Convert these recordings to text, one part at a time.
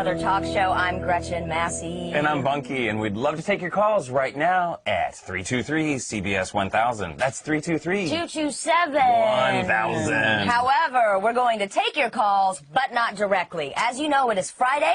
Brother Talk Show. I'm Gretchen, Massey. And I'm Bunky, and we'd love to take your calls right now at 323-CBS-1000. That's 323-227-1000. However, we're going to take your calls, but not directly. As you know, it is Friday.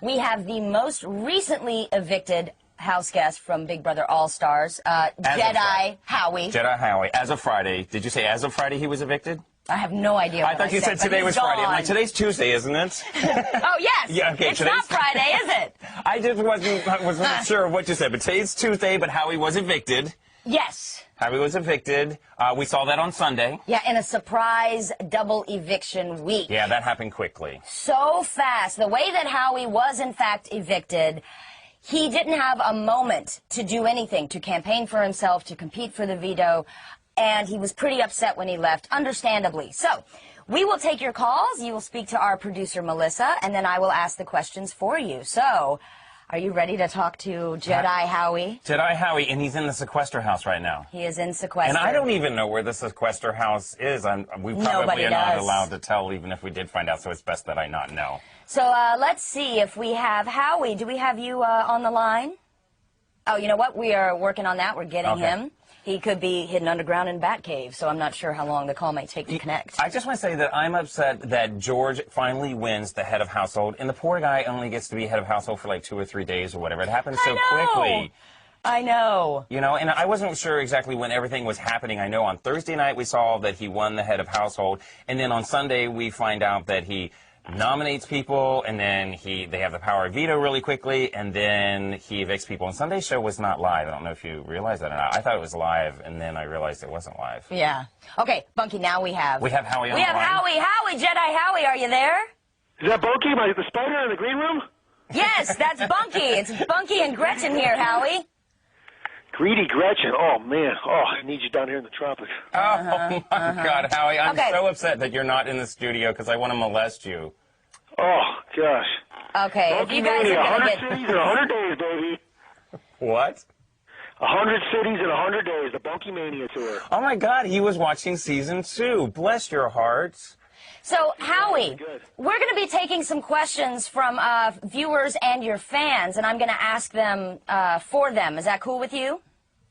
We have the most recently evicted house guest from Big Brother All-Stars, Jedi Howie. Jedi Howie. As of Friday. Did you say as of Friday he was evicted? I have no idea what I thought you said today was Friday. I'm like, today's Tuesday, isn't it? Oh, yes. Yeah, okay, it's not Friday, is it? I just wasn't sure what you said, but today's Tuesday, but Howie was evicted. Yes. Howie was evicted. We saw that on Sunday. Yeah, in a surprise double eviction week. Yeah, that happened quickly. So fast. The way that Howie was, in fact, evicted, he didn't have a moment to do anything, to campaign for himself, to compete for the veto, and he was pretty upset when he left, understandably. So, we will take your calls, you will speak to our producer, Melissa, and then I will ask the questions for you. So, are you ready to talk to Jedi Howie? Jedi Howie, and he's in the sequester house right now. He is in sequester. And I don't even know where the sequester house is. We probably are not allowed to tell, even if we did find out, so it's best that I not know. So let's see if we have Howie. Do we have you on the line? Oh, you know what? We are working on that. We're getting him. He could be hidden underground in Batcave, so I'm not sure how long the call might take to connect. I just want to say that I'm upset that George finally wins the head of household, and the poor guy only gets to be head of household for like 2 or 3 days or whatever. It happens so quickly. I know. You know, and I wasn't sure exactly when everything was happening. I know on Thursday night we saw that he won the head of household, and then on Sunday we find out that he nominates people, and then they have the power of veto really quickly, and then he evicts people. And Sunday's show was not live. I don't know if you realized that or not. I thought it was live, and then I realized it wasn't live. Yeah. Okay, Bunky, now we have Howie on the line. Howie, Jedi Howie, are you there? Is that Bunky, the spider in the green room? Yes, that's Bunky. It's Bunky and Gretchen here, Howie. Greedy Gretchen. Oh, man. Oh, I need you down here in the tropics. Oh, my God, Howie. I'm so upset that you're not in the studio because I want to molest you. Oh, gosh. Okay, if you guys are going to 100 cities in 100 days, baby. What? 100 cities in 100 days, the Bunky Mania tour. Oh, my God, he was watching season 2. Bless your hearts. So, Howie, we're going to be taking some questions from viewers and your fans, and I'm going to ask them for them. Is that cool with you?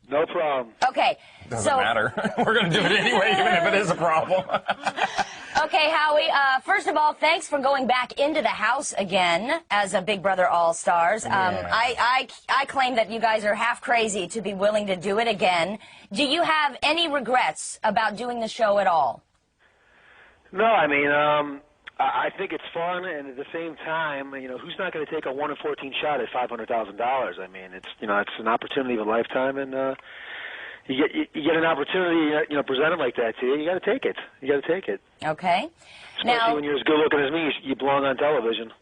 No problem. Okay. Doesn't matter. We're going to do it anyway, even if it is a problem. Okay, Howie, first of all, thanks for going back into the house again as a Big Brother All-Stars. I claim that you guys are half crazy to be willing to do it again. Do you have any regrets about doing the show at all? No, I mean, I think it's fun, and at the same time, you know, who's not going to take a 1 in 14 shot at $500,000? I mean, it's an opportunity of a lifetime, and you get an opportunity, presented like that to you. You got to take it. You got to take it. Okay. Especially when you're as good looking as me, you belong on television.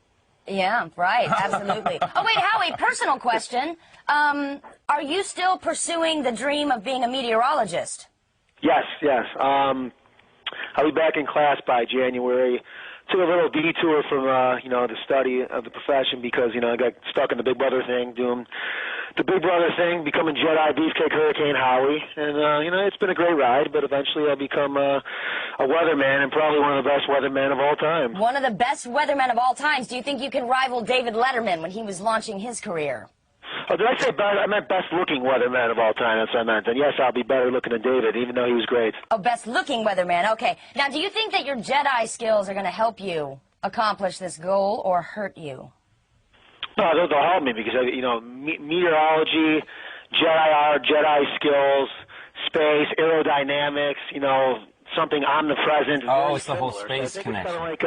Yeah, right. Absolutely. Oh, wait, Howie, personal question. Are you still pursuing the dream of being a meteorologist? Yes. I'll be back in class by January. Took a little detour from, the study of the profession because, I got stuck in the Big Brother thing, doing the Big Brother thing, becoming Jedi Beefcake Hurricane Howie. And, it's been a great ride, but eventually I'll become a weatherman and probably one of the best weathermen of all time. One of the best weathermen of all times. Do you think you can rival David Letterman when he was launching his career? Oh, did I say best? I meant best-looking weatherman of all time. That's what I meant. And yes, I'll be better looking than David, even though he was great. Oh, best-looking weatherman. Okay. Now, do you think that your Jedi skills are going to help you accomplish this goal or hurt you? No, they'll help me because, meteorology, Jedi art, Jedi skills, space, aerodynamics, something omnipresent. Oh, it's the whole space connection. It's kind of like,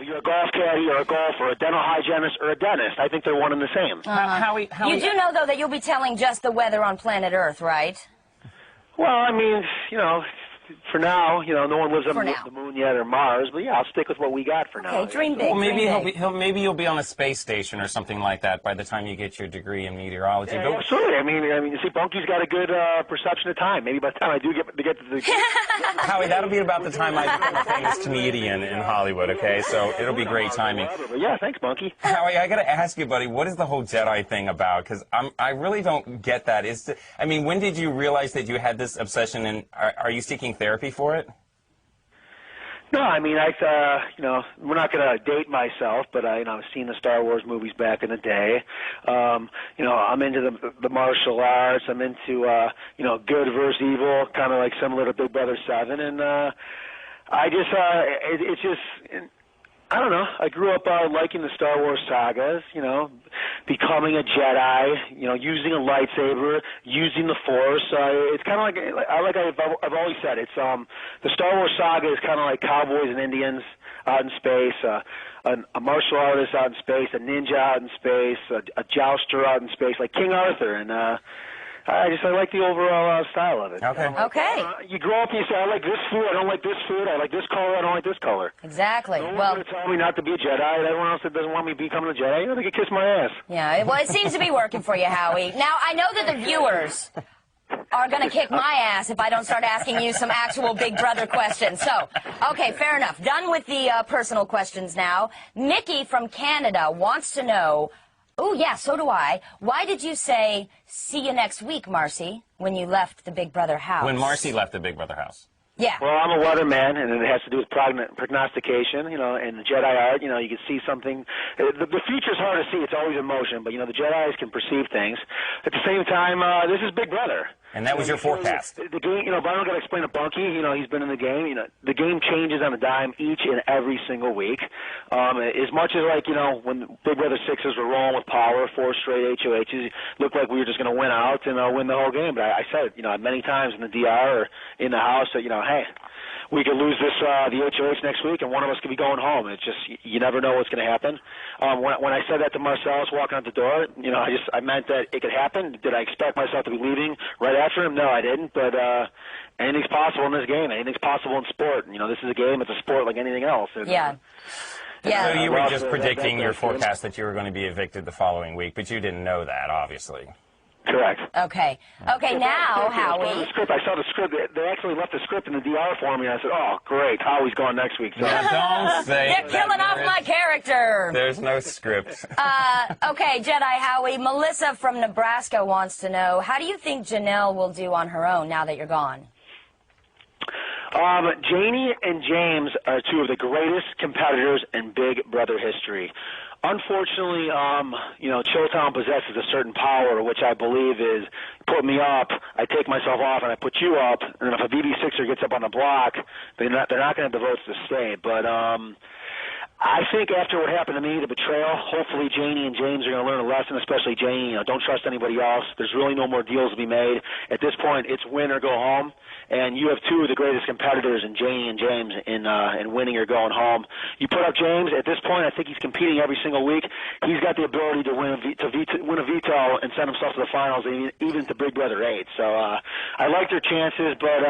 if you're a golf caddy or a golfer, a dental hygienist or a dentist, I think they're one and the same. Howie, you do know, though, that you'll be telling just the weather on planet Earth, right? Well, I mean, for now, no one lives on the moon yet or Mars, but yeah, I'll stick with what we got for now. Okay, dream big. Well, maybe you'll be on a space station or something like that by the time you get your degree in meteorology. Yeah, absolutely. I mean, you see, Bunky's got a good perception of time. Maybe by the time I do get to the Howie, that'll be about the time I become a famous comedian in Hollywood. Okay, so it'll be great timing. But yeah, thanks, Bunky. Howie, I got to ask you, buddy, what is the whole Jedi thing about? Because I really don't get that. When did you realize that you had this obsession, and are you seeking therapy for it? No, I mean, we're not going to date myself, but I've seen the Star Wars movies back in the day. I'm into the martial arts. I'm into, good versus evil, kind of like similar to Big Brother 7. And it's just, I don't know. I grew up liking the Star Wars sagas, becoming a Jedi, using a lightsaber, using the Force. It's kind of like I've always said, it's the Star Wars saga is kind of like cowboys and Indians out in space, a martial artist out in space, a ninja out in space, a jouster out in space, like King Arthur, and I like the overall style of it. Okay. Okay. You grow up and you say, I like this food, I don't like this food, I like this color, I don't like this color. Exactly. No one's going to tell me not to be a Jedi, and everyone else that doesn't want me becoming a Jedi, they can kiss my ass. Yeah, well, it seems to be working for you, Howie. Now, I know that the viewers are going to kick my ass if I don't start asking you some actual Big Brother questions. So, okay, fair enough. Done with the personal questions now. Mickey from Canada wants to know, oh, yeah, so do I. Why did you say, see you next week, Marcy, when you left the Big Brother house? When Marcy left the Big Brother house. Yeah. Well, I'm a weatherman, and it has to do with prognostication, and the Jedi art, you can see something. The future's hard to see. It's always in motion, but, the Jedis can perceive things. At the same time, this is Big Brother. And that was your forecast. The game, but I don't got to explain to Bunky, he's been in the game. The game changes on a dime each and every single week. As much as, when Big Brother 6s were rolling with power, 4 straight HOHs, looked like we were just going to win out and win the whole game. But I said, many times in the DR or in the house that, hey, we could lose the HOH next week, and one of us could be going home. It's just, you never know what's going to happen. When I said that to Marcellus walking out the door, I meant that it could happen. Did I expect myself to be leaving right after him? No, I didn't. But anything's possible in this game. Anything's possible in sport. This is a game. It's a sport like anything else. Yeah. Yeah. So you were just predicting your forecast that you were going to be evicted the following week, but you didn't know that, obviously. Correct. Okay. Okay, now, Howie. I saw the script. They actually left the script in the DR for me, and I said, oh, great, Howie's gone next week. So. Don't say You're killing off my character. There's no script. Okay, Jedi Howie. Melissa from Nebraska wants to know, how do you think Janelle will do on her own now that you're gone? Janie and James are two of the greatest competitors in Big Brother history. Unfortunately, Chilltown possesses a certain power, which I believe is put me up, I take myself off, and I put you up, and then if a BB6er gets up on the block, they're not going to have the votes to stay. But I think after what happened to me, the betrayal, hopefully Janie and James are going to learn a lesson, especially Janie. Don't trust anybody else. There's really no more deals to be made. At this point, it's win or go home. And you have two of the greatest competitors in Janie and James in winning or going home. You put up James. At this point, I think he's competing every single week. He's got the ability to win a veto and send himself to the finals, even to Big Brother 8. So I like their chances, but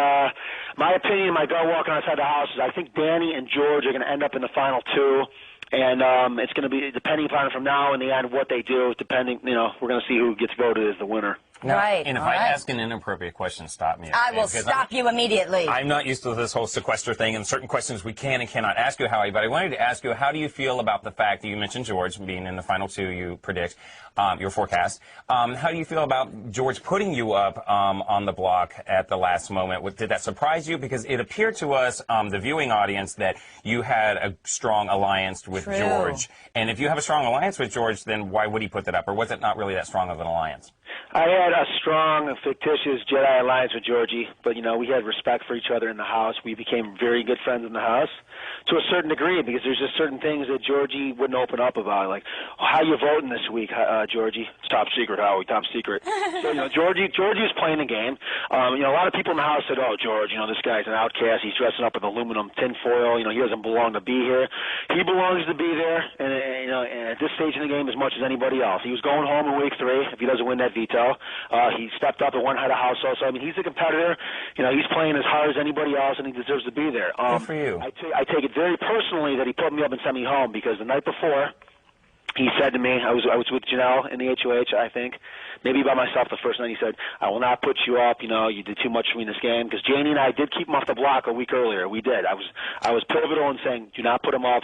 my opinion, my gut walking outside the house is I think Danny and George are going to end up in the final 2. And it's going to be depending upon from now and the end what they do. Depending, we're going to see who gets voted as the winner. Now, right. And if I ask an inappropriate question, stop me. I will stop you immediately. I'm not used to this whole sequester thing, and certain questions we can and cannot ask you, Howie. But I wanted to ask you, how do you feel about the fact that you mentioned George being in the final 2? You predict your forecast. How do you feel about George putting you up on the block at the last moment? Did that surprise you? Because it appeared to us, the viewing audience, that you had a strong alliance with George. And if you have a strong alliance with George, then why would he put that up? Or was it not really that strong of an alliance? I had a strong, fictitious Jedi alliance with Georgie, but, we had respect for each other in the house. We became very good friends in the house to a certain degree because there's just certain things that Georgie wouldn't open up about, like, how you voting this week, Georgie? It's top secret, Howie, top secret. So, Georgie was playing the game. A lot of people in the house said, oh, George, this guy's an outcast. He's dressing up with aluminum tinfoil. He doesn't belong to be here. He belongs to be there, and at this stage in the game as much as anybody else. He was going home in week 3 if he doesn't win that veto. He stepped up and won head of house also. I mean, he's a competitor. He's playing as hard as anybody else, and he deserves to be there. Good for you. I take it very personally that he put me up and sent me home because the night before, he said to me, I was with Janelle in the HOH, I think, maybe by myself the first night. He said, I will not put you up. You did too much for me in this game. Because Janie and I did keep him off the block a week earlier. We did. I was pivotal in saying, do not put him up.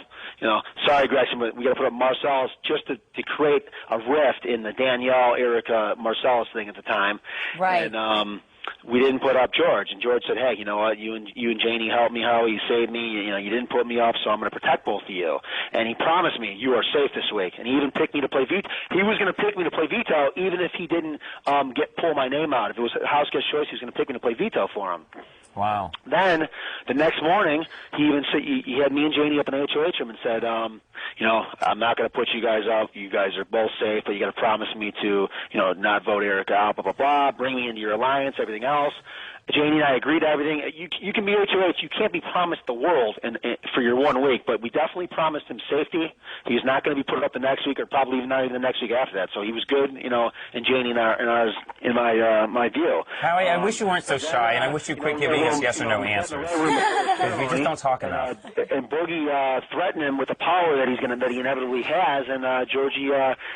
Sorry, Gretchen, but we got to put up Marcellus just to create a rift in the Danielle, Erika, Marcellus thing at the time. Right. And we didn't put up George, and George said, "Hey, you know what? You and Janie helped me, Howie. You saved me. You know, you didn't put me up, so I'm going to protect both of you." And he promised me, "You are safe this week." And he even picked me to play veto. He was going to pick me to play veto, even if he didn't pull my name out. If it was house guest choice, he was going to pick me to play veto for him. Wow. Then the next morning, he even said he had me and Janie up in the HOH room and said, you know, I'm not going to put you guys up. You guys are both safe, but you got to promise me to, you know, not vote Erika out. Blah blah blah. Bring me into your alliance. Everything else. Janie and I agreed to everything. You can be HOH. You can't be promised the world for your 1 week, but we definitely promised him safety. He's not going to be put up the next week, or probably even not even the next week after that. So he was good, you know, and Janie and ours in my view. Howie, I wish you weren't so shy, and I wish you'd quit giving us yes or no answers. Because we just don't talk enough. And Boogie threatened him with the power that he inevitably has, and Georgie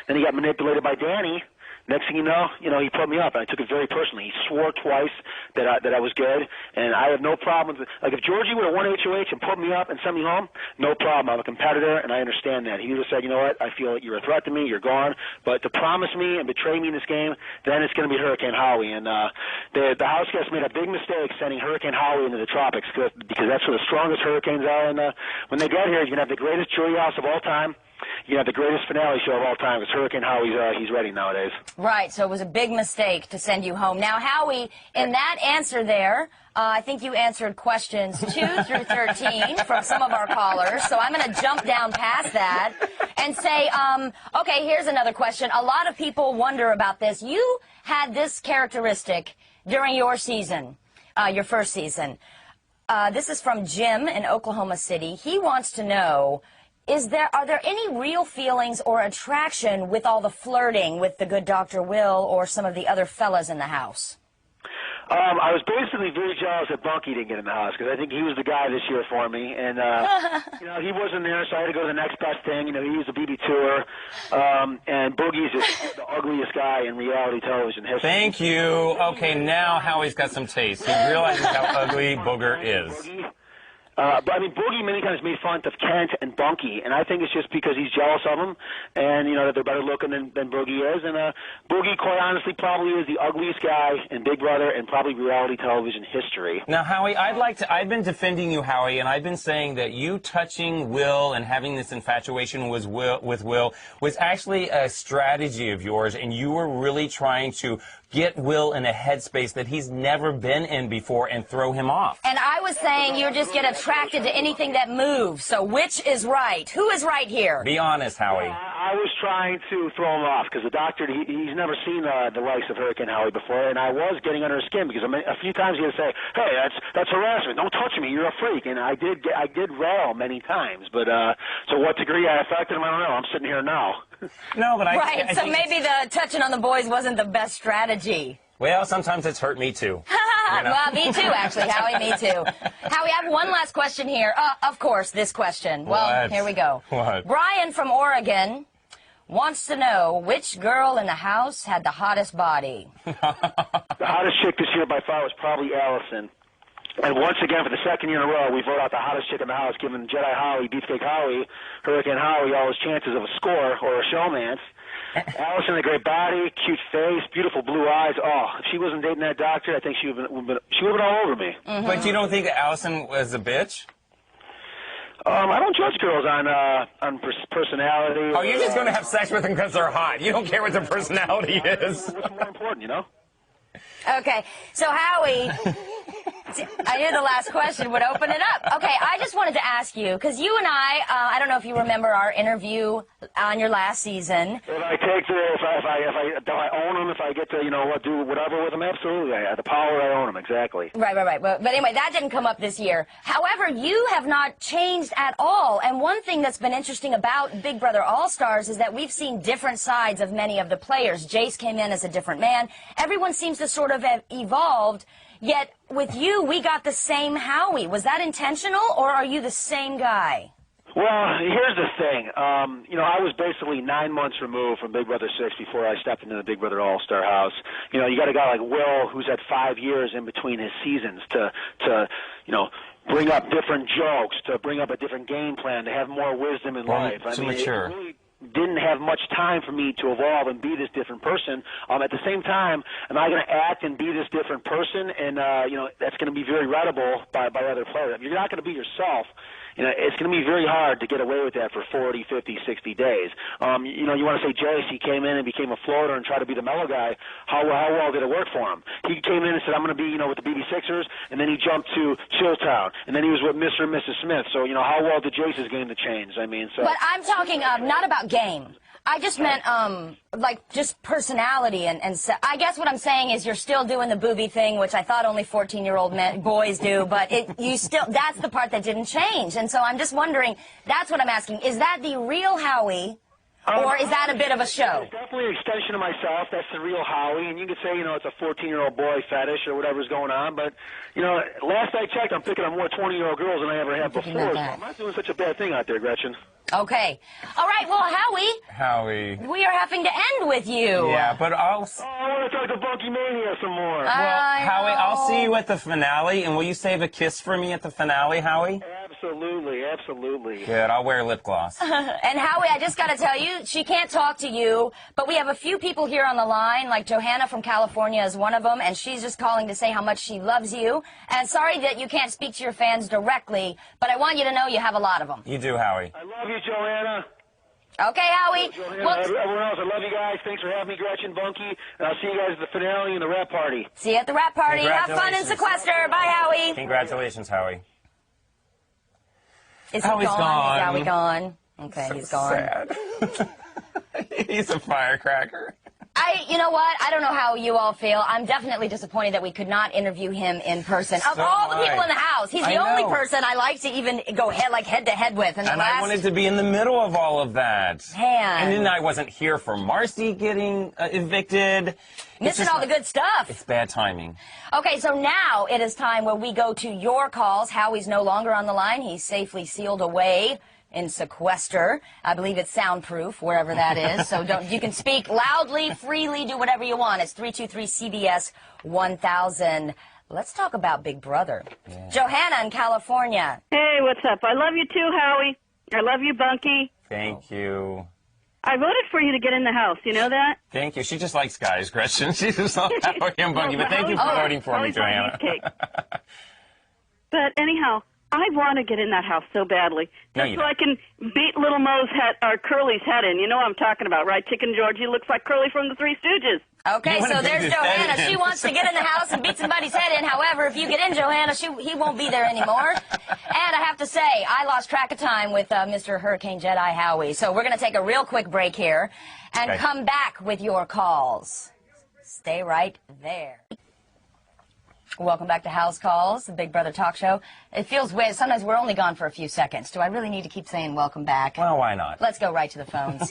then he got manipulated by Danny. Next thing you know, he put me up, and I took it very personally. He swore twice that I was good, and I have no problem with it. Like, if Georgie would have won HOH and put me up and sent me home, no problem. I'm a competitor, and I understand that. He would have said, you know what, I feel like you're a threat to me, you're gone. But to promise me and betray me in this game, then it's going to be Hurricane Howie. And the house guests made a big mistake sending Hurricane Howie into the tropics, because that's where the strongest hurricanes are. And when they get here, you're going to have the greatest jury house of all time. You know, the greatest finale show of all time, because Hurricane Howie's he's ready nowadays. Right, so it was a big mistake to send you home. Now, Howie, in that answer there, I think you answered questions 2 through 13 from some of our callers, so I'm going to jump down past that and say, okay, here's another question. A lot of people wonder about this. You had this characteristic during your season, your first season. This is from Jim in Oklahoma City. He wants to know, are there any real feelings or attraction with all the flirting with the good Dr. Will or some of the other fellas in the house? I was basically very jealous that Bunky didn't get in the house, because I think he was the guy this year for me, and you know, he wasn't there, so I had to go to the next best thing. You know, he was a BB tour, and Boogie's just the ugliest guy in reality television history. Thank you. Okay, now Howie's got some taste. He realizes how ugly Booger is. But I mean, Boogie many times made fun of Kent and Bunky, and I think it's just because he's jealous of them, and you know that they're better looking than Boogie is. And Boogie, quite honestly, probably is the ugliest guy in Big Brother and probably reality television history. Now, Howie, I've been defending you, Howie, and I've been saying that you touching Will and having this infatuation with Will was actually a strategy of yours, and you were really trying to get Will in a headspace that he's never been in before and throw him off. And I was saying you just get attracted to anything that moves. So which is right? Who is right here? Be honest, Howie. I was trying to throw him off, because the doctor, he's never seen the likes of Hurricane Howie before, and I was getting under his skin, because a few times he would say, "Hey, that's harassment. Don't touch me. You're a freak." And I did rail many times, but to what degree I affected him, I don't know. I'm sitting here now. No, but I think maybe the touching on the boys wasn't the best strategy. Well, sometimes it's hurt me too. You know? Well, me too, actually, Howie, me too. Howie, I have one last question here. Of course, this question. Well, here we go. What? Brian from Oregon wants to know which girl in the house had the hottest body. The hottest chick this year by far was probably Allison. And once again, for the second year in a row, we vote out the hottest chick in the house, giving Jedi Howie, Beefcake Howie, Hurricane Howie all his chances of a score or a showmance. Allison, a great body, cute face, beautiful blue eyes. Oh, if she wasn't dating that doctor, I think she would have been all over me. Mm-hmm. But you don't think that Allison was a bitch? I don't judge girls on personality. Oh, you're just going to have sex with them because they're hot. You don't care what their personality is. What's more important, you know? Okay, so Howie, I knew the last question would open it up. Okay, I just wanted to ask you, because you and I don't know if you remember our interview on your last season. If I own them, if I get to, do whatever with them, absolutely. I have the power, I own them, exactly. Right. But anyway, that didn't come up this year. However, you have not changed at all. And one thing that's been interesting about Big Brother All-Stars is that we've seen different sides of many of the players. Jace came in as a different man. Everyone seems to sort of have evolved. Yet, with you, we got the same Howie. Was that intentional, or are you the same guy? Well, here's the thing. I was basically 9 months removed from Big Brother 6 before I stepped into the Big Brother All-Star house. You got a guy like Will who's had 5 years in between his seasons to bring up different jokes, to bring up a different game plan, to have more wisdom in life. To mature. didn't have much time for me to evolve and be this different person. At the same time, am I going to act and be this different person? And, that's going to be very readable by other players. If you're not going to be yourself, it's going to be very hard to get away with that for 40, 50, 60 days. You want to say Jace, he came in and became a floater and tried to be the mellow guy. How well did it work for him? He came in and said, I'm going to be, with the BB Sixers, and then he jumped to Chilltown, and then he was with Mr. and Mrs. Smith. So, how well did Jace's game to change? But I'm talking not about game. I just meant, just personality and I guess what I'm saying is you're still doing the booby thing, which I thought only 14-year-old boys do, but that's the part that didn't change. And so I'm just wondering, that's what I'm asking. Is that the real Howie, or is that a bit of a show? It's definitely an extension of myself. That's the real Howie. And you could say, it's a 14-year-old boy fetish or whatever's going on. But, last I checked, I'm thinking I'm more 20-year-old girls than I ever have before. So I'm not doing such a bad thing out there, Gretchen. Okay. All right. Well, Howie. We are having to end with you. Yeah, but I want to talk to Bunky Mania some more. Well, Howie, I'll see you at the finale. And will you save a kiss for me at the finale, Howie? Absolutely. Good. I'll wear lip gloss. And Howie, I just got to tell you, she can't talk to you, but we have a few people here on the line, like Johanna from California is one of them, and she's just calling to say how much she loves you. And sorry that you can't speak to your fans directly, but I want you to know you have a lot of them. You do, Howie. I love you, Johanna. Okay, Howie. Well, everyone else, I love you guys. Thanks for having me, Gretchen, Bunky. And I'll see you guys at the finale and the rap party. See you at the rap party. Have fun in sequester. Bye, Howie. Congratulations, Howie. Is he Howie's gone? Is Howie gone? Okay, he's gone. Sad. He's a firecracker. You know what? I don't know how you all feel. I'm definitely disappointed that we could not interview him in person. Of all the people in the house, he's the only person I like to even go head to head with. And I wanted to be in the middle of all of that. Man. And then I wasn't here for Massey getting evicted. Missing all the good stuff. It's bad timing. Okay, so now it is time where we go to your calls. Howie's no longer on the line. He's safely sealed away in sequester. I believe it's soundproof, wherever that is. So you can speak loudly, freely, do whatever you want. It's 323-CBS-1000. Let's talk about Big Brother. Yeah. Johanna in California. Hey, what's up? I love you too, Howie. I love you, Bunky. Thank you. I voted for you to get in the house. You know that? Thank you. She just likes guys, Gretchen. She just loves Howie and Bunky. But thank you for voting for me, Johanna. But anyhow, I want to get in that house so badly. No, so I can beat Little Mo's head, or Curly's head in. You know what I'm talking about, right? Chicken George, he looks like Curly from the Three Stooges. Okay, so there's Johanna. She wants to get in the house and beat somebody's head in. However, if you get in, Johanna, he won't be there anymore. And I have to say, I lost track of time with Mr. Hurricane Jedi Howie. So we're going to take a real quick break here and come back with your calls. Stay right there. Welcome back to House Calls, the Big Brother talk show. It feels weird. Sometimes we're only gone for a few seconds. Do I really need to keep saying welcome back? Well, why not? Let's go right to the phones.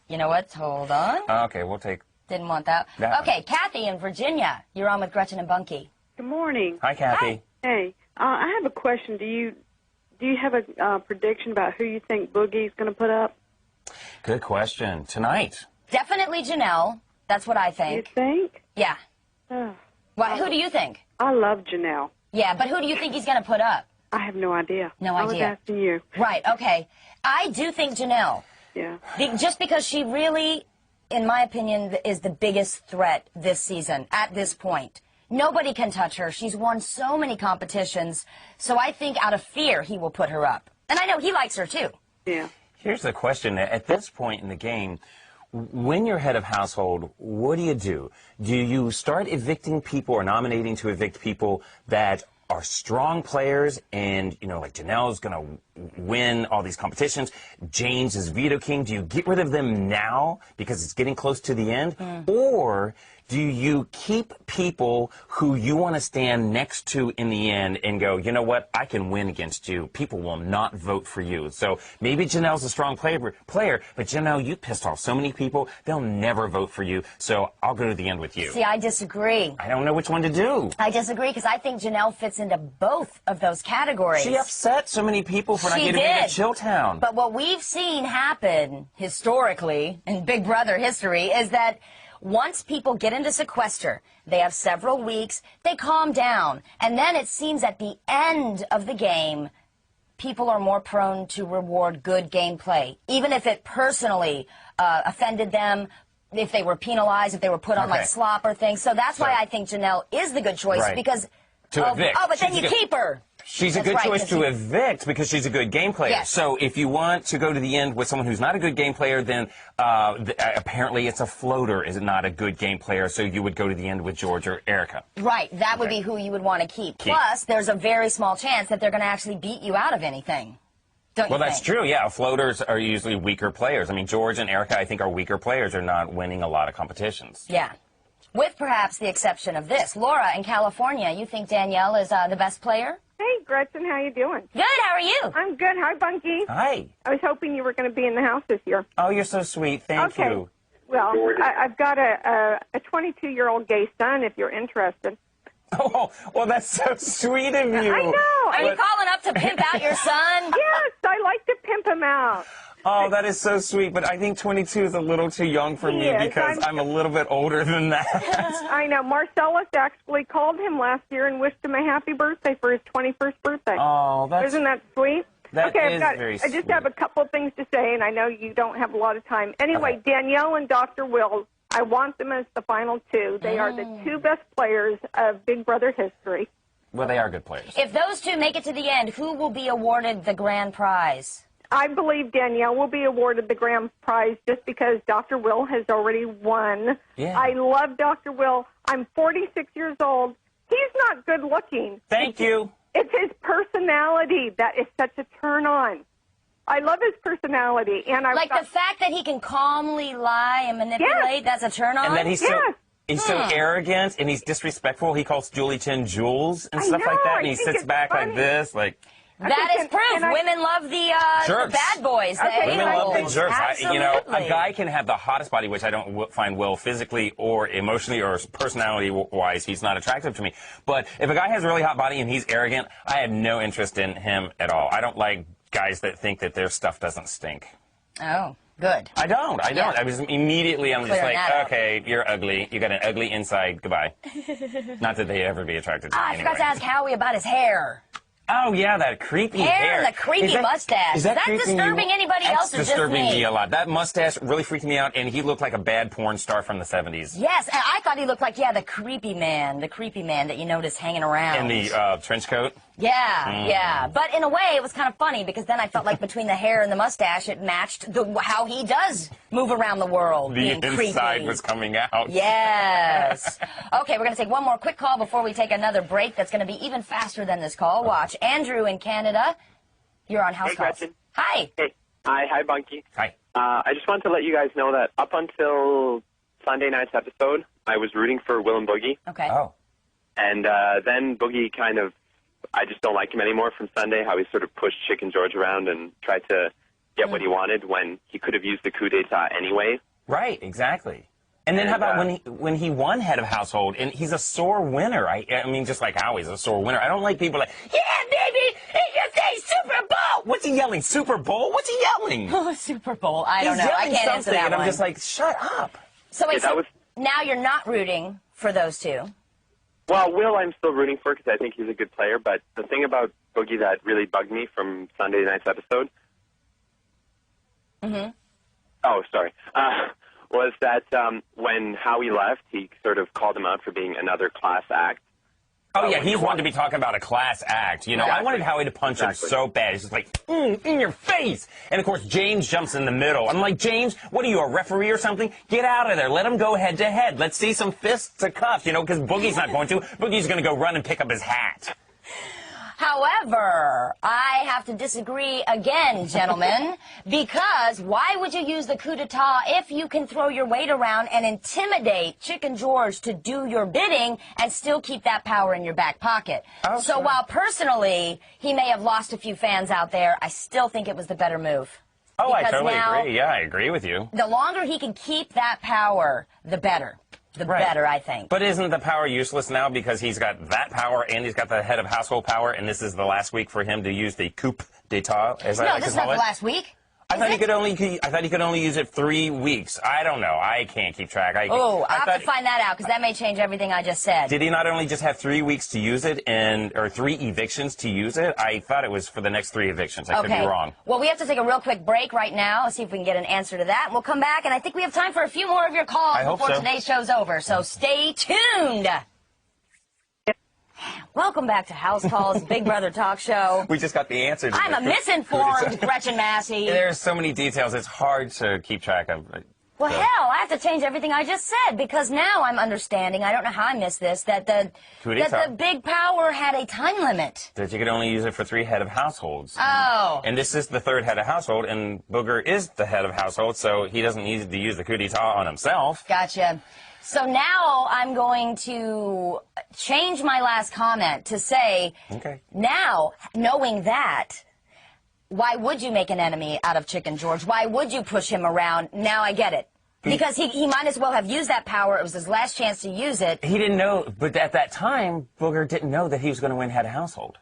You know what? Hold on. Okay, we'll take... Didn't want that. Okay, Kathy in Virginia. You're on with Gretchen and Bunky. Good morning. Hi, Kathy. Hi. Hey, I have a question. Do you have a prediction about who you think Boogie's going to put up? Good question. Tonight. Definitely Janelle. That's what I think. You think? Yeah. Oh. Well, who do you think? I love Janelle. Yeah, but who do you think he's going to put up? I have no idea. No idea. I was asking you. Right, okay. I do think Janelle. Yeah. Just because she really, in my opinion, is the biggest threat this season, at this point. Nobody can touch her. She's won so many competitions. So I think out of fear, he will put her up. And I know he likes her, too. Yeah. Here's the question. At this point in the game, when you're head of household, what do? Do you start evicting people or nominating to evict people that are strong players and, like Janelle's going to win all these competitions, James is veto king? Do you get rid of them now because it's getting close to the end? Or do you keep people who you want to stand next to in the end and go, you know what, I can win against you. People will not vote for you. So maybe Janelle's a strong player, but Janelle, you pissed off so many people, they'll never vote for you. So I'll go to the end with you. See, I disagree. I don't know which one to do. I disagree because I think Janelle fits into both of those categories. She upset so many people for not getting into Chilltown. But what we've seen happen historically in Big Brother history is that once people get into sequester, they have several weeks, they calm down, and then it seems at the end of the game, people are more prone to reward good gameplay, even if it personally offended them, if they were penalized, if they were put on like slop or things. So that's why I think Janelle is the good choice because to evict. Oh, but then you keep her. She's a good choice to evict because she's a good game player. Yes. So if you want to go to the end with someone who's not a good game player, then apparently it's a floater is not a good game player, so you would go to the end with George or Erika. Right. That would be who you would want to keep. Plus, there's a very small chance that they're going to actually beat you out of anything. Don't you think? That's true, yeah. Floaters are usually weaker players. I mean, George and Erika, I think, are weaker players, are not winning a lot of competitions. Yeah. With perhaps the exception of this. Laura, in California, you think Danielle is the best player? Hey, Gretchen, how you doing? Good, how are you? I'm good. Hi, Bunky. Hi. I was hoping you were going to be in the house this year. Oh, you're so sweet. Thank you. Well, I've got a 22-year-old gay son, if you're interested. Oh, well, that's so sweet of you. I know. Are you calling up to pimp out your son? Yes, I like to pimp him out. Oh, that is so sweet, but I think 22 is a little too young for me because I'm a little bit older than that. I know. Marcellus actually called him last year and wished him a happy birthday for his 21st birthday. Oh, Isn't that sweet? That is very I just have a couple things to say, and I know you don't have a lot of time. Anyway, Danielle and Dr. Will, I want them as the final two. They are the two best players of Big Brother history. Well, they are good players. If those two make it to the end, who will be awarded the grand prize? I believe Danielle will be awarded the grand prize just because Dr. Will has already won. Yeah. I love Dr. Will. I'm 46 years old. He's not good looking. Thank you. It's his personality that is such a turn on. I love his personality. And the fact that he can calmly lie and manipulate, that's a turn on? And that he's so arrogant and he's disrespectful. He calls Julie Chen Jules and stuff like that. And he sits back like this, like... That is proof. Women love the bad boys. Women love the jerks. Absolutely. A guy can have the hottest body, which I don't find Will physically or emotionally or personality-wise. He's not attractive to me. But if a guy has a really hot body and he's arrogant, I have no interest in him at all. I don't like guys that think that their stuff doesn't stink. Oh, good. I don't. Yeah. I was immediately, I'm just Clearing like, okay, you're ugly. You got an ugly inside. Goodbye. Not that they'd ever be attracted to me I forgot to ask Howie about his hair. Oh, yeah, that creepy hair. And the creepy mustache. Is that disturbing anybody else or just me? It's disturbing me a lot. That mustache really freaked me out, and he looked like a bad porn star from the 70s. Yes, and I thought he looked like, the creepy man that you notice hanging around. In the trench coat? Yeah. But in a way, it was kind of funny because then I felt like between the hair and the mustache, it matched how he does move around the world. The being inside creepy. was coming out. Yes. Okay, we're going to take one more quick call before we take another break that's going to be even faster than this call. Watch. Andrew in Canada, you're on House Calls. Gretchen. Hi. Hey. Hi, Bunky. Hi. I just wanted to let you guys know that up until Sunday night's episode, I was rooting for Will and Boogie. Okay. Oh. And then Boogie I just don't like him anymore from Sunday, how he sort of pushed Chicken George around and tried to get what he wanted when he could have used the coup d'etat anyway. Right, exactly. And then how about when he won head of household, and he's a sore winner. I mean, just like Howie's a sore winner. I don't like people like, yeah, baby, he can say Super Bowl. What's he yelling? Super Bowl? What's he yelling? Oh, Super Bowl. I don't know. I can't answer that and one. I'm just like, shut up. So wait, now you're not rooting for those two. Well, Will I'm still rooting for because I think he's a good player, but the thing about Boogie that really bugged me from Sunday night's episode... Oh, sorry. Was that when Howie left, he sort of called him out for being another class act. Oh, yeah, he wanted to be talking about a class act. You know, I wanted Howie to punch him so bad. He's just like, in your face. And, of course, James jumps in the middle. I'm like, James, what are you, a referee or something? Get out of there. Let him go head to head. Let's see some fists to cuffs, you know, because Boogie's not going to. Boogie's going to go run and pick up his hat. However, I have to disagree again, gentlemen, because why would you use the coup d'etat if you can throw your weight around and intimidate Chicken George to do your bidding and still keep that power in your back pocket? Oh, so while personally he may have lost a few fans out there, I still think it was the better move. Oh, because I totally now, agree. Yeah, I agree with you. The longer he can keep that power, the better. The better, I think. But isn't the power useless now because he's got that power and he's got the head of household power, and this is the last week for him to use the coup d'etat, as I like to call it? No, this is not the last week. I thought he could only use it 3 weeks. I don't know. I can't keep track. I have to find that out, because that may change everything I just said. Did he not only just have 3 weeks to use it, or 3 evictions to use it? I thought it was for the next 3 evictions. I could be wrong. Well, we have to take a real quick break right now, see if we can get an answer to that. We'll come back, and I think we have time for a few more of your calls before today's show's over. So stay tuned. Welcome back to House Calls, Big Brother Talk Show. We just got the answer. I'm a misinformed Gretchen Massey. There's so many details, it's hard to keep track of. Well, hell, I have to change everything I just said, because now I'm understanding, I don't know how I missed this, that the big power had a time limit. That you could only use it for 3 head of households. Oh. And this is the 3rd head of household, and Booger is the head of household, so he doesn't need to use the coup d'etat on himself. Gotcha. So now I'm going to change my last comment to say, now, knowing that, why would you make an enemy out of Chicken George? Why would you push him around? Now I get it. Because he might as well have used that power. It was his last chance to use it. He didn't know, but at that time, Booger didn't know that he was going to win head of household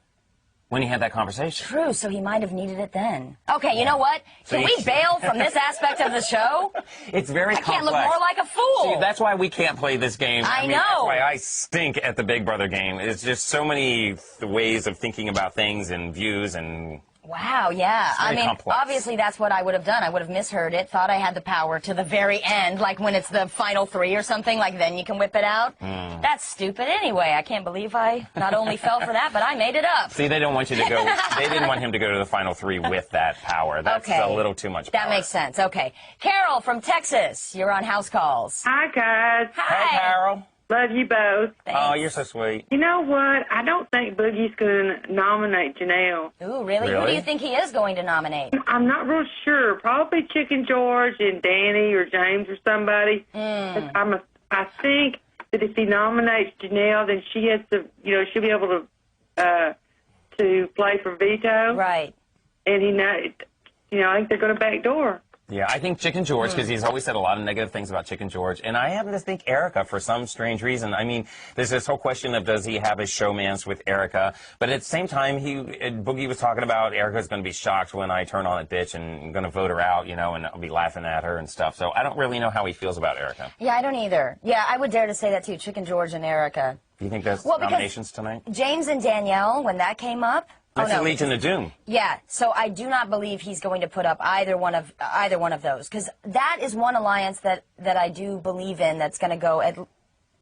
when he had that conversation. True, so he might have needed it then. Okay, you know what? Can we bail from this aspect of the show? It's very complex. I can't look more like a fool. See, that's why we can't play this game. I mean, know. That's why I stink at the Big Brother game. It's just so many ways of thinking about things and views and... Wow, yeah. I mean, complex. Obviously that's what I would have done. I would have misheard it, thought I had the power to the very end, like when it's the final 3 or something, like then you can whip it out. That's stupid anyway. I can't believe I not only fell for that, but I made it up. See, they don't want you to go, they didn't want him to go to the final 3 with that power. That's a little too much power. That makes sense. Okay. Carol from Texas, you're on House Calls. Hi, guys. Hi. Hey, Carol. Love you both. Thanks. Oh, you're so sweet. You know what? I don't think Boogie's going to nominate Janelle. Ooh, really? Who do you think he is going to nominate? I'm not real sure. Probably Chicken George and Danny or James or somebody. I think that if he nominates Janelle, then she has to, she'll be able to play for veto. Right. And I think they're going to backdoor. Yeah, I think Chicken George, because he's always said a lot of negative things about Chicken George, and I happen to think Erika for some strange reason. I mean, there's this whole question of does he have his showmance with Erika, but at the same time, Boogie was talking about Erika's going to be shocked when I turn on a bitch and I'm going to vote her out, and I'll be laughing at her and stuff. So I don't really know how he feels about Erika. Yeah, I don't either. Yeah, I would dare to say that too, Chicken George and Erika. Do you think there's nominations tonight? James and Danielle, when that came up. That's the Legion of Doom. Yeah, so I do not believe he's going to put up either one of those, because that is one alliance that I do believe in that's going to go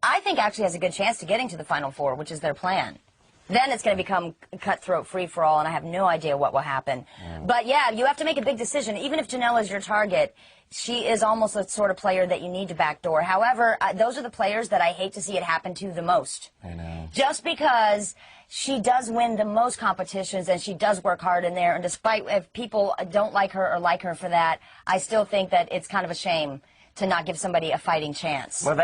I think actually has a good chance to getting to the Final 4, which is their plan. Then it's going to become cutthroat free-for-all, and I have no idea what will happen. But yeah, you have to make a big decision. Even if Janelle is your target, she is almost the sort of player that you need to backdoor. However, those are the players that I hate to see it happen to the most. I know. Just because she does win the most competitions and she does work hard in there, and despite if people don't like her or like her for that, I still think that it's kind of a shame to not give somebody a fighting chance. Well,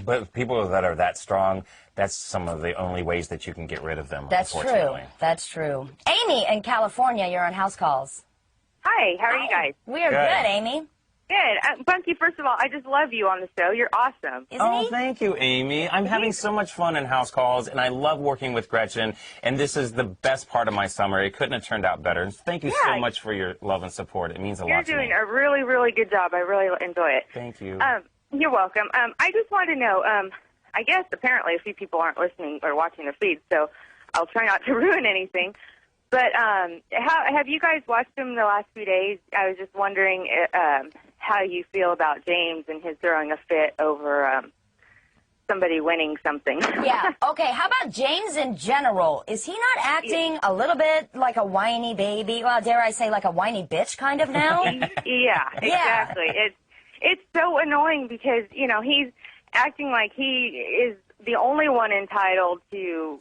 but people that are that strong, that's some of the only ways that you can get rid of them. That's true. That's true. Amy in California, you're on House Calls. Hi, how are you guys? We are good, Amy. Good. Bunky, first of all, I just love you on the show. You're awesome. Isn't he? Thank you, Amy. I'm having so much fun in House Calls, and I love working with Gretchen, and this is the best part of my summer. It couldn't have turned out better. Thank you so much for your love and support. It means a lot to me. You're doing a really, really good job. I really enjoy it. Thank you. You're welcome. I just wanted to know, I guess apparently a few people aren't listening or watching the feed, so I'll try not to ruin anything. But have you guys watched him the last few days? I was just wondering how you feel about James and his throwing a fit over somebody winning something. Yeah. Okay. How about James in general? Is he not acting a little bit like a whiny baby? Well, dare I say like a whiny bitch kind of now? Yeah, exactly. It's so annoying because, he's acting like he is the only one entitled to,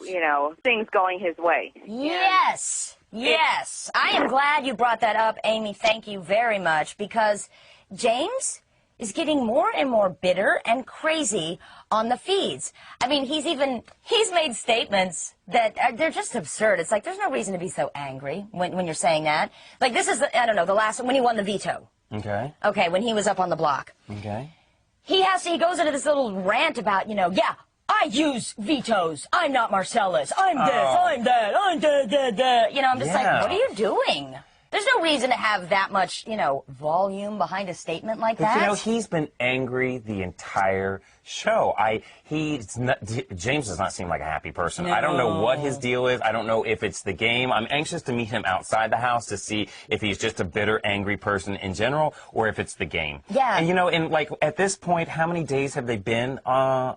things going his way. Yes. Yes. I am glad you brought that up, Amy. Thank you very much, because James is getting more and more bitter and crazy on the feeds. I mean, he's made statements that they're just absurd. It's like, there's no reason to be so angry when you're saying that. Like, this is, I don't know, the last one when he won the veto. Okay. Okay, when he was up on the block. Okay. He goes into this little rant about, I use vetoes. I'm not Marcellus. I'm this, I'm that, I'm da. I'm just like, what are you doing? There's no reason to have that much, volume behind a statement like that. But he's been angry the entire show. James does not seem like a happy person. No. I don't know what his deal is. I don't know if it's the game. I'm anxious to meet him outside the house to see if he's just a bitter, angry person in general, or if it's the game. Yeah. And at this point, how many days have they been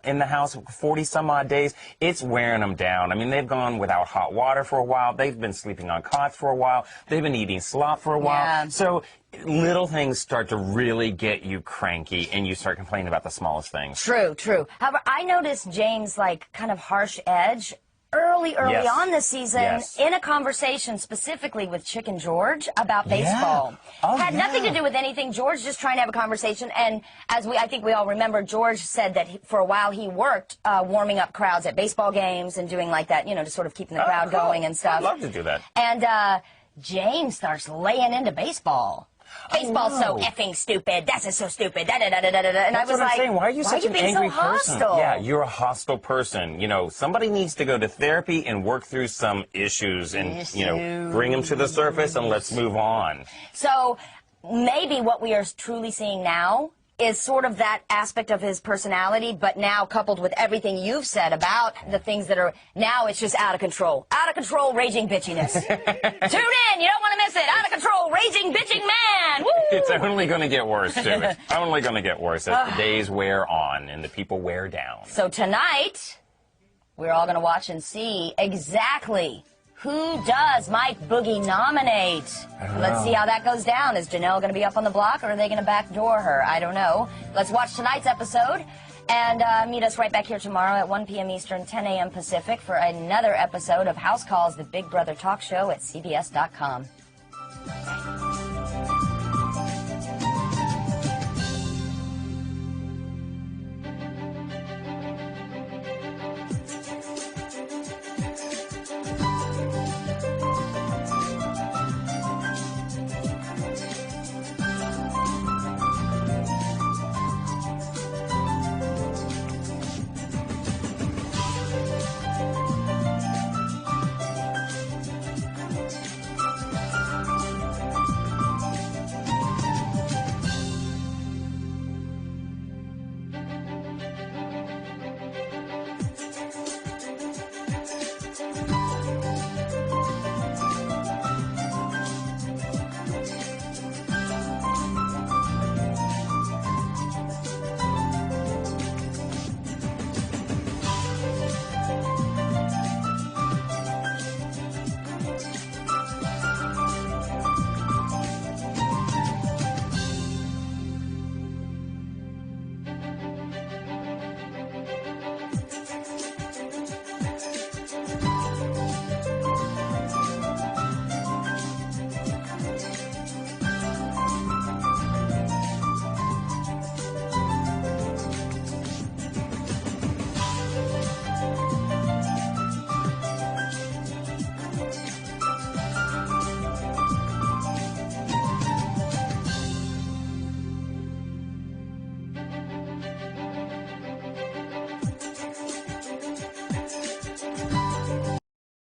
in the house? 40 some odd days. It's wearing them down. I mean, they've gone without hot water for a while. They've been sleeping on cots for a while. They've been eating slop for a while. Yeah. So little things start to really get you cranky, and you start complaining about the smallest things. True. However, I noticed James' kind of harsh edge early Yes. on this season Yes. in a conversation specifically with Chicken George about baseball. Oh, Had nothing yeah. to do with anything. George just trying to have a conversation. And I think we all remember, George said that for a while he worked warming up crowds at baseball games and doing like that, just sort of keeping the crowd cool. going and stuff. I'd love to do that. And James starts laying into baseball. Baseball's so know. effing stupid. That's just so stupid. Da-da-da-da-da-da. And That's I was what I'm like, saying. Why are you such an being angry so person? hostile? Yeah, you're a hostile person. Somebody needs to go to therapy and work through some issues and, bring them to the surface and let's move on. So maybe what we are truly seeing now is sort of that aspect of his personality, but now coupled with everything you've said about the things that are, now it's just out of control. Out of control, raging bitchiness. Tune in, you don't want to miss it. Out of control, raging bitching man. Woo! It's only going to get worse, too. It's only going to get worse as the days wear on and the people wear down. So tonight, we're all going to watch and see exactly who does Mike Boogie nominate. Let's see how that goes down. Is Janelle going to be up on the block, or are they going to backdoor her? I don't know. Let's watch tonight's episode and meet us right back here tomorrow at 1 p.m. Eastern, 10 a.m. Pacific for another episode of House Calls, the Big Brother Talk Show at CBS.com.